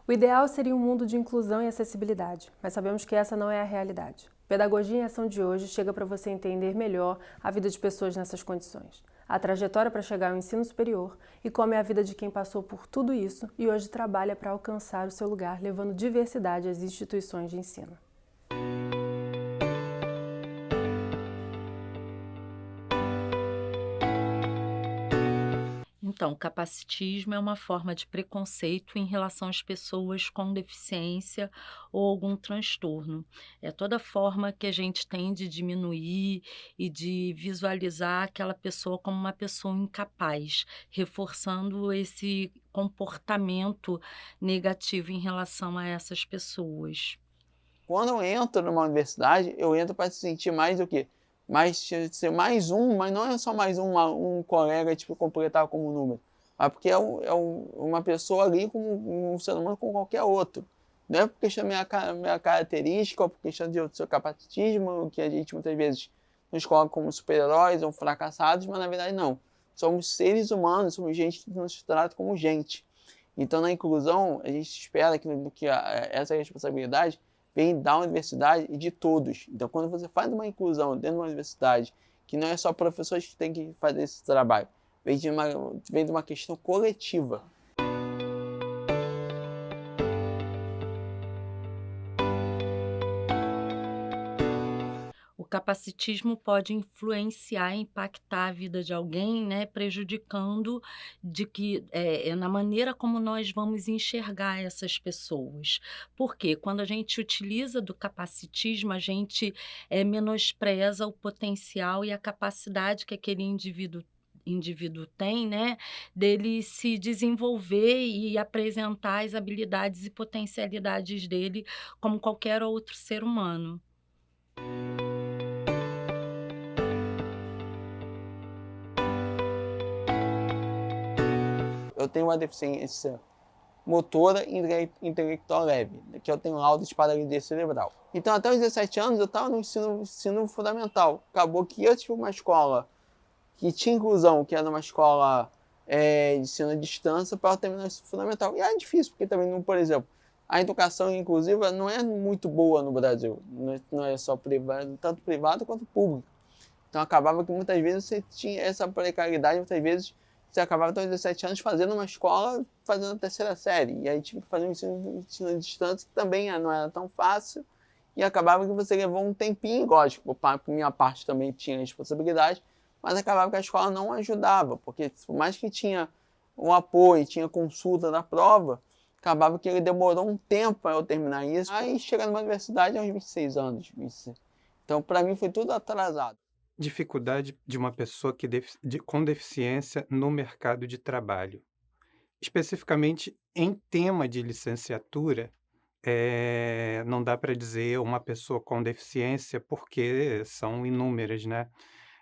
O ideal seria um mundo de inclusão e acessibilidade, mas sabemos que essa não é a realidade. Pedagogia em Ação de hoje chega para você entender melhor a vida de pessoas nessas condições, a trajetória para chegar ao ensino superior e como é a vida de quem passou por tudo isso e hoje trabalha para alcançar o seu lugar, levando diversidade às instituições de ensino. Então, o capacitismo é uma forma de preconceito em relação às pessoas com deficiência ou algum transtorno. É toda forma que a gente tem de diminuir e de visualizar aquela pessoa como uma pessoa incapaz, reforçando esse comportamento negativo em relação a essas pessoas. Quando eu entro numa universidade, eu entro para se sentir mais o quê? Mais ser mais um, mas não é só mais um colega, tipo, completar como número. Mas porque uma pessoa ali como um ser humano como qualquer outro. Não é por questão da minha característica ou por questão de seu capacitismo, que a gente muitas vezes nos coloca como super-heróis ou fracassados, mas na verdade não. Somos seres humanos, somos gente que nos trata como gente. Então, na inclusão, a gente espera que essa responsabilidade vem da universidade e de todos. Então, quando você faz uma inclusão dentro de uma universidade, que não é só professores que têm que fazer esse trabalho, vem de uma questão coletiva. O capacitismo pode influenciar, impactar a vida de alguém, né, prejudicando de que na maneira como nós vamos enxergar essas pessoas. Porque quando a gente utiliza do capacitismo, a gente, menospreza o potencial e a capacidade que aquele indivíduo tem, né, dele se desenvolver e apresentar as habilidades e potencialidades dele como qualquer outro ser humano. Eu tenho uma deficiência motora e intelectual leve, que eu tenho laudo de paralisia cerebral. Então, até os 17 anos, eu estava no ensino fundamental. Acabou que eu tive uma escola que tinha inclusão, que era uma escola de ensino à distância, para terminar o ensino fundamental. E é difícil, porque também, por exemplo, a educação inclusiva não é muito boa no Brasil. Não é só privada, tanto privada quanto pública. Então acabava que muitas vezes você tinha essa precariedade, muitas vezes você acabava até os 17 anos fazendo uma escola, fazendo a terceira série. E aí tive que fazer um ensino à distância, que também não era tão fácil. E acabava que você levou um tempinho, lógico, por minha parte também tinha responsabilidade, mas acabava que a escola não ajudava, porque por mais que tinha um apoio, tinha consulta da prova, acabava que ele demorou um tempo para eu terminar isso. Aí chegar numa universidade aos 26 anos. 26. Então, para mim, foi tudo atrasado. Dificuldade de uma pessoa com deficiência no mercado de trabalho. Especificamente em tema de licenciatura, não dá para dizer uma pessoa com deficiência, porque são inúmeras, né.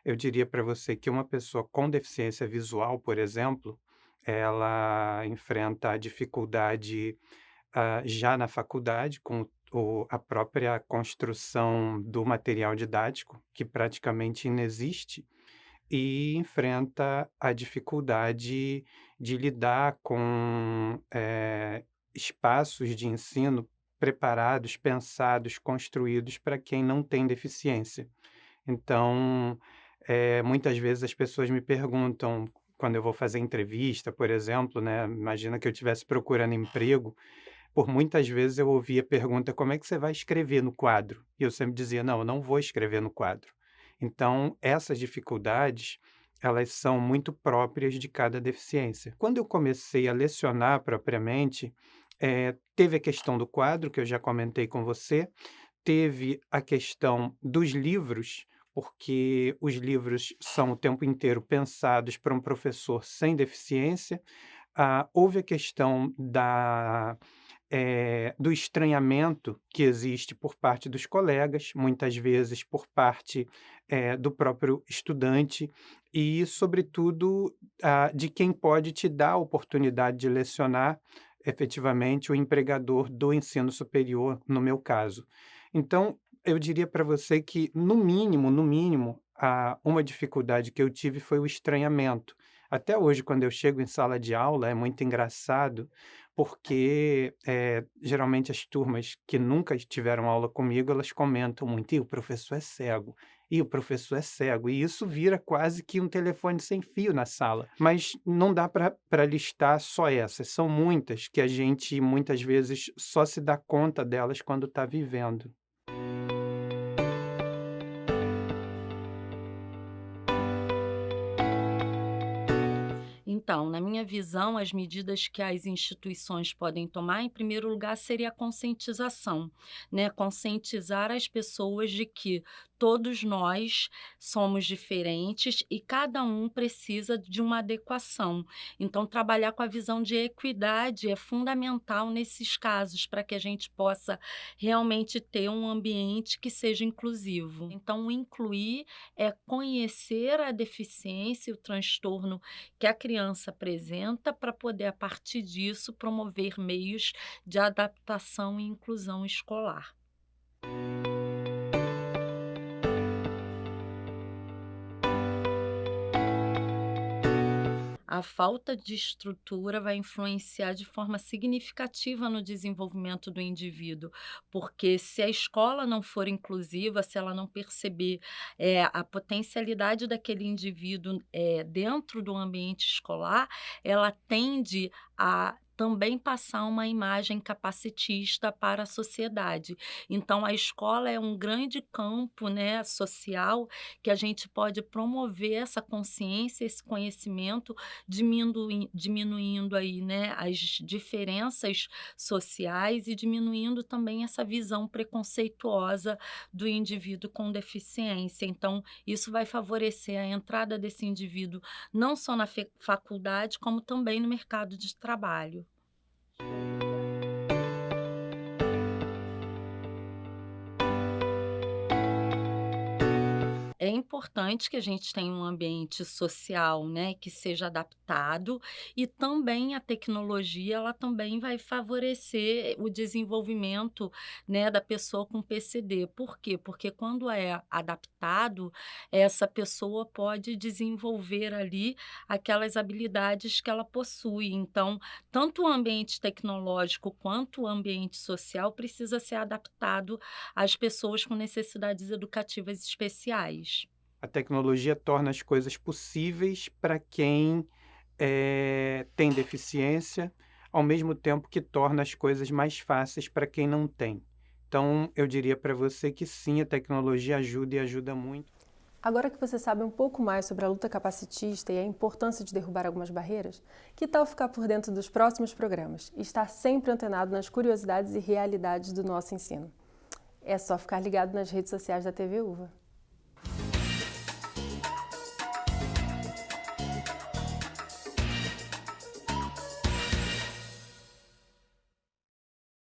Eu diria para você que uma pessoa com deficiência visual, por exemplo, ela enfrenta a dificuldade já na faculdade, com a própria construção do material didático, que praticamente inexiste, e enfrenta a dificuldade de lidar com espaços de ensino preparados, pensados, construídos para quem não tem deficiência. Então, muitas vezes as pessoas me perguntam, quando eu vou fazer entrevista, por exemplo, né, imagina que eu estivesse procurando emprego, por muitas vezes eu ouvia a pergunta: "Como é que você vai escrever no quadro?" E eu sempre dizia: "Não, eu não vou escrever no quadro". Então, essas dificuldades, elas são muito próprias de cada deficiência. Quando eu comecei a lecionar propriamente, teve a questão do quadro, que eu já comentei com você, teve a questão dos livros, porque os livros são o tempo inteiro pensados para um professor sem deficiência. Houve a questão do estranhamento que existe por parte dos colegas, muitas vezes por parte, do próprio estudante e, sobretudo, de quem pode te dar a oportunidade de lecionar, efetivamente, o empregador do ensino superior, no meu caso. Então, eu diria para você que, no mínimo, uma dificuldade que eu tive foi o estranhamento. Até hoje, quando eu chego em sala de aula, é muito engraçado, porque geralmente as turmas que nunca tiveram aula comigo, elas comentam muito: "E o professor é cego, e o professor é cego", e isso vira quase que um telefone sem fio na sala. Mas não dá para listar só essas, são muitas que a gente muitas vezes só se dá conta delas quando está vivendo. Então, na minha visão, as medidas que as instituições podem tomar, em primeiro lugar, seria a conscientização, né? Conscientizar as pessoas de que todos nós somos diferentes e cada um precisa de uma adequação. Então, trabalhar com a visão de equidade é fundamental nesses casos, para que a gente possa realmente ter um ambiente que seja inclusivo. Então, incluir é conhecer a deficiência e o transtorno que a criança apresenta para poder, a partir disso, promover meios de adaptação e inclusão escolar. A falta de estrutura vai influenciar de forma significativa no desenvolvimento do indivíduo, porque se a escola não for inclusiva, se ela não perceber a potencialidade daquele indivíduo dentro do ambiente escolar, ela tende a também passar uma imagem capacitista para a sociedade. Então, a escola é um grande campo, né, social, que a gente pode promover essa consciência, esse conhecimento, diminuindo aí, né, as diferenças sociais e diminuindo também essa visão preconceituosa do indivíduo com deficiência. Então, isso vai favorecer a entrada desse indivíduo não só na faculdade, como também no mercado de trabalho. É importante que a gente tenha um ambiente social, né, que seja adaptado, e também a tecnologia, ela também vai favorecer o desenvolvimento, né, da pessoa com PCD. Por quê? Porque quando é adaptado, essa pessoa pode desenvolver ali aquelas habilidades que ela possui. Então, tanto o ambiente tecnológico quanto o ambiente social precisa ser adaptado às pessoas com necessidades educativas especiais. A tecnologia torna as coisas possíveis para quem tem deficiência, ao mesmo tempo que torna as coisas mais fáceis para quem não tem. Então, eu diria para você que sim, a tecnologia ajuda e ajuda muito. Agora que você sabe um pouco mais sobre a luta capacitista e a importância de derrubar algumas barreiras, que tal ficar por dentro dos próximos programas e estar sempre antenado nas curiosidades e realidades do nosso ensino? É só ficar ligado nas redes sociais da TV UVA.